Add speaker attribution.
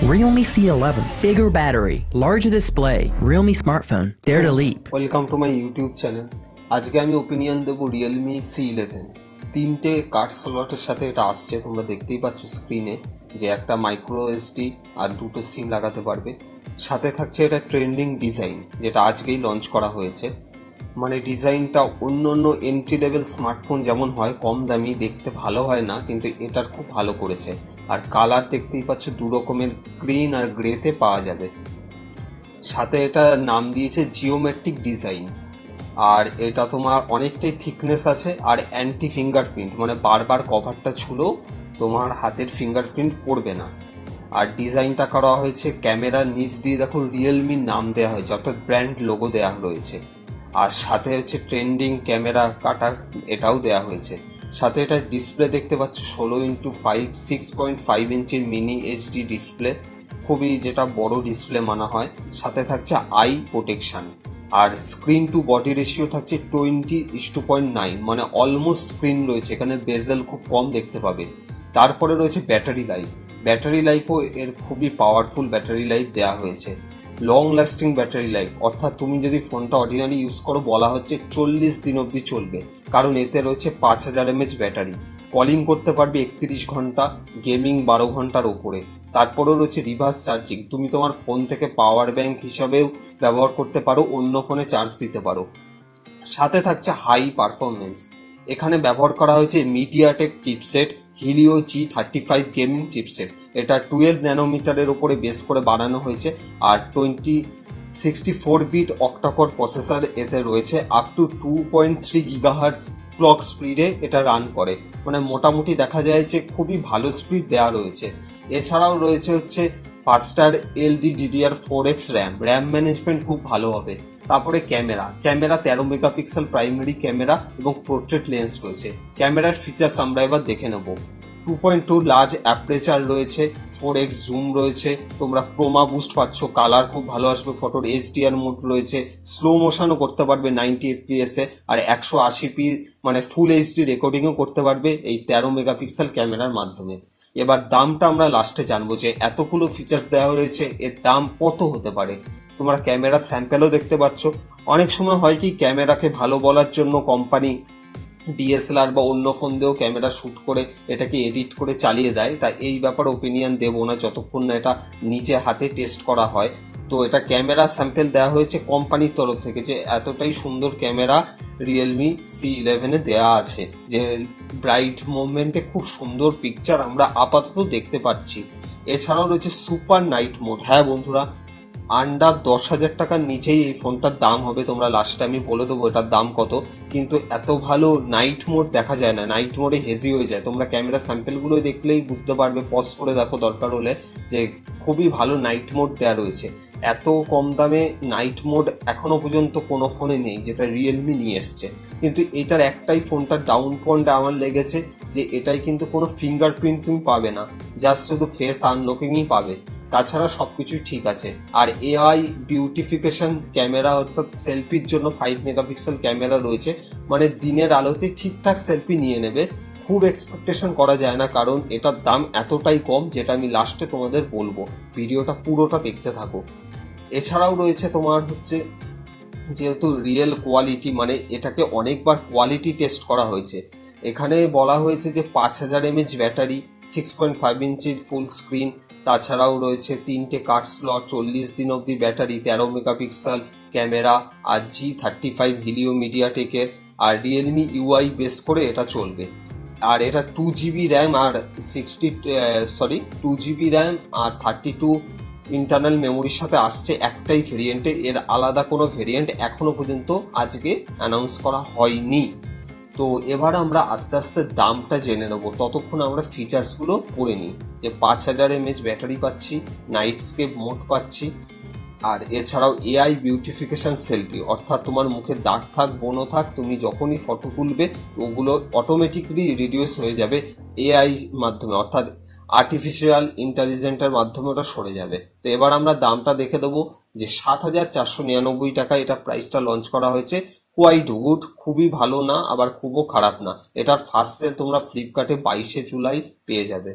Speaker 1: Realme C11, bigger battery, larger display, Realme smartphone, dare to leap.
Speaker 2: Welcome to my YouTube channel. আজকে আমি opinion দেব Realme C11। তিনটে card স্লটের সাথে এটা আসছে, তোমরা দেখতেই পাচ্ছ স্ক্রিনে যে একটা মাইক্রো এসডি আর দুটো সিম লাগাতে পারবে। সাথে থাকছে এটা ট্রেন্ডিং ডিজাইন, যেটা আজকেই লঞ্চ করা হয়েছে। মানে ডিজাইনটা অন্য এন্ট্রি লেভেল স্মার্টফোন যেমন হয় কম দামি দেখতে ভালো হয় না, কিন্তু এটার খুব ভালো করেছে। আর কালার দেখতেই পাচ্ছ দু রকমের, গ্রিন আর গ্রেতে পাওয়া যাবে। সাথে এটা নাম দিয়েছে জিওমেট্রিক ডিজাইন। আর এটা তোমার অনেকটাই থিকনেস আছে আর অ্যান্টি ফিঙ্গারপ্রিন্ট, মানে বারবার কভারটা ছুলেও তোমার হাতের ফিঙ্গারপ্রিন্ট পড়বে না। আর ডিজাইনটা করা হয়েছে ক্যামেরার নিচ দিয়ে দেখো রিয়েলমির নাম দেওয়া হয়েছে, অর্থাৎ ব্র্যান্ড লোগো দেওয়া রয়েছে। আর সাথে হচ্ছে ট্রেন্ডিং ক্যামেরা কাটার এটাও দেওয়া হয়েছে। সাথে এটা ডিসপ্লে দেখতে পাচ্ছ 16x5 6.5 ইঞ্চির মিনি এইচডি ডিসপ্লে, খুবই যেটা বড় ডিসপ্লে মানা হয়। সাথে থাকছে আই প্রোটেকশন। আর স্ক্রিন টু বডি রেশিও থাকছে 20:9, মানে অলমোস্ট স্ক্রিন রয়েছে, এখানে বেজেল খুব কম দেখতে পাবে। তারপরে রয়েছে ব্যাটারি লাইফ। ব্যাটারি লাইফও এর খুবই পাওয়ারফুল ব্যাটারি লাইফ দেওয়া হয়েছে। লং লাস্টিং ব্যাটারি লাইফ, অর্থাৎ তুমি যদি ফোনটা অর্ডিনারি ইউজ করো বলা হচ্ছে 40 দিন অবধি চলবে, কারণ এতে রয়েছে 5000 mAh ব্যাটারি। কলিং করতে পারবে 31 ঘন্টা, গেমিং 12 ঘন্টার ওপরে। তারপরেও রয়েছে রিভার্স চার্জিং, তুমি তোমার ফোন থেকে পাওয়ার ব্যাংক হিসাবেও ব্যবহার করতে পারো, অন্য ফোনে চার্জ দিতে পারো। সাথে থাকছে হাই পারফরমেন্স, এখানে ব্যবহার করা হয়েছে MediaTek chipset Helio G35 gaming chipset. এটা 12 ন্যানোমিটারের উপরে বেস করে বানানো হয়েছে। আর 64 বিট অক্টাকোর প্রসেসর এতে রয়েছে, আপ টু 2.3 GHz ক্লক স্পিডে এটা রান করে, মানে মোটামুটি দেখা যায় যে খুবই ভালো স্পিড দেওয়া রয়েছে। এছাড়াও রয়েছে হচ্ছে ফাস্টার LDDR4X র্যাম ম্যানেজমেন্ট খুব ভালো হবে। তারপরে ক্যামেরা 13 মেগাপিক্সেল প্রাইমারি ক্যামেরা এবং পোর্ট্রেট লেন্স রয়েছে। ক্যামেরার ফিচার্স আমরা এবার দেখে নেব। 2.2 লার্জ অ্যাপারচার রয়েছে, 4x জুম রয়েছে, তোমরা ক্রোমা বুস্ট পাচ্ছ, কালার খুব ভালো আসবে, ফটোর HDR মোড রয়েছে, স্লো মোশনও করতে পারবে 90 fps এ, আর 180p মানে ফুল HD রেকর্ডিংও করতে পারবে এই 13 মেগাপিক্সেল ক্যামেরার মাধ্যমে। এবার দামটা আমরা লাস্টে জানবো যে এতগুলো ফিচার্স দেওয়া রয়েছে, এর দাম কত হতে পারে। তোমরা ক্যামেরা স্যাম্পেলও দেখতে পাচ্ছ। অনেক সময় হয় কি, ক্যামেরাকে ভালো বলার জন্য কোম্পানি DSLR বা অন্য ফোন দিয়েও ক্যামেরা শ্যুট করে এটাকে এডিট করে চালিয়ে দেয়, তাই এই ব্যাপারে ওপিনিয়ন দেবো না যতক্ষণ না এটা নিজে হাতে টেস্ট করা হয়। তো এটা ক্যামেরা স্যাম্পেল দেওয়া হয়েছে কোম্পানির তরফ থেকে, যে এতটাই সুন্দর ক্যামেরা Realme C11 এ দেওয়া আছে, যে ব্রাইট মুভমেন্টে খুব সুন্দর পিকচার আমরা আপাতত দেখতে পাচ্ছি। এছাড়াও রয়েছে সুপার নাইট মোড। হ্যাঁ বন্ধুরা, আন্ডার 10,000 টাকার নিচেই এই ফোনটার দাম হবে, তোমরা লাস্টে আমি বলে দেবো এটার দাম কত। কিন্তু এত ভালো নাইট মোড দেখা যায় না, নাইট মোডে হেজি হয়ে যায়। তোমরা ক্যামেরা স্যাম্পেলগুলো দেখলেই বুঝতে পারবে, পজ করে দেখো দরকার হলে, যে খুবই ভালো নাইট মোড দেওয়া রয়েছে। এত কম দামে নাইট মোড এখনো পর্যন্ত কোনো ফোনে নেই, যেটা রিয়েলমি নিয়ে এসছে। কিন্তু এটার একটাই ফোনটার ডাউন পয়েন্ট আমার লেগেছে, যে এটাই কিন্তু কোনো ফিঙ্গারপ্রিন্ট তুমি পাবে না, জাস্ট শুধু ফেস আনলকিংই পাবে। তাছাড়া সবকিছুই ঠিক আছে। আর AI বিউটিফিকেশন ক্যামেরা, অর্থাৎ সেলফির জন্য 5 মেগাপিক্সেল ক্যামেরা রয়েছে, মানে দিনের আলোতে ঠিকঠাক সেলফি নিয়ে নেবে। খুব এক্সপেকটেশন করা যায় না, কারণ এটার দাম এতটাই কম, যেটা আমি লাস্টে তোমাদের বলবো। ভিডিওটা পুরোটা দেখতে থাকো। এছাড়াও রয়েছে তোমার হচ্ছে, যেহেতু রিয়েল কোয়ালিটি, মানে এটাকে অনেকবার কোয়ালিটি টেস্ট করা হয়েছে। এখানে বলা হয়েছে যে 5000 mAh ব্যাটারি, 6.5 ইঞ্চির ফুল স্ক্রিন, তাছাড়াও রয়েছে 3টে কার্ড স্লট, 40 দিন অবধি ব্যাটারি, 13 মেগাপিক্সেল ক্যামেরা, আর G35 হিলিও মিডিয়াটেকের, আর রিয়েলমি UI বেস করে এটা চলবে। আর এটা 2GB র্যাম আর 2GB র্যাম আর 32 ইন্টারনাল মেমোরির সাথে আসছে একটাই ভেরিয়েন্টে। এর আলাদা কোনো ভেরিয়েন্ট এখনো পর্যন্ত আজকে অ্যানাউন্স করা হয়নি। তো এবার আমরা আস্তে আস্তে দামটা জেনে নেবো, ততক্ষণ আমরা ফিচার্সগুলো পড়ে নিই। যে 5000 mAh ব্যাটারি পাচ্ছি, নাইটস্কেপ মোড পাচ্ছি, আর এছাড়াও AI বিউটিফিকেশন সেলফি, অর্থাৎ তোমার মুখে দাগ থাক বনো থাক, তুমি যখনই ফটো তুলবে ওগুলো অটোমেটিকলি রিডিউস হয়ে যাবে AI মাধ্যমে, অর্থাৎ আর্টিফিশিয়াল ইন্টেলিজেন্টের মাধ্যমে ওটা সরে যাবে। তো এবার আমরা দামটা দেখে দেবো, যে 7499 টাকা এটা প্রাইসটা লঞ্চ করা হয়েছে। কোয়াইট গুড, খুবই ভালো না আবার খুবও খারাপ না। এটার ফার্স্ট সেল তোমরা ফ্লিপকার্টে 22শে জুলাই পেয়ে যাবে।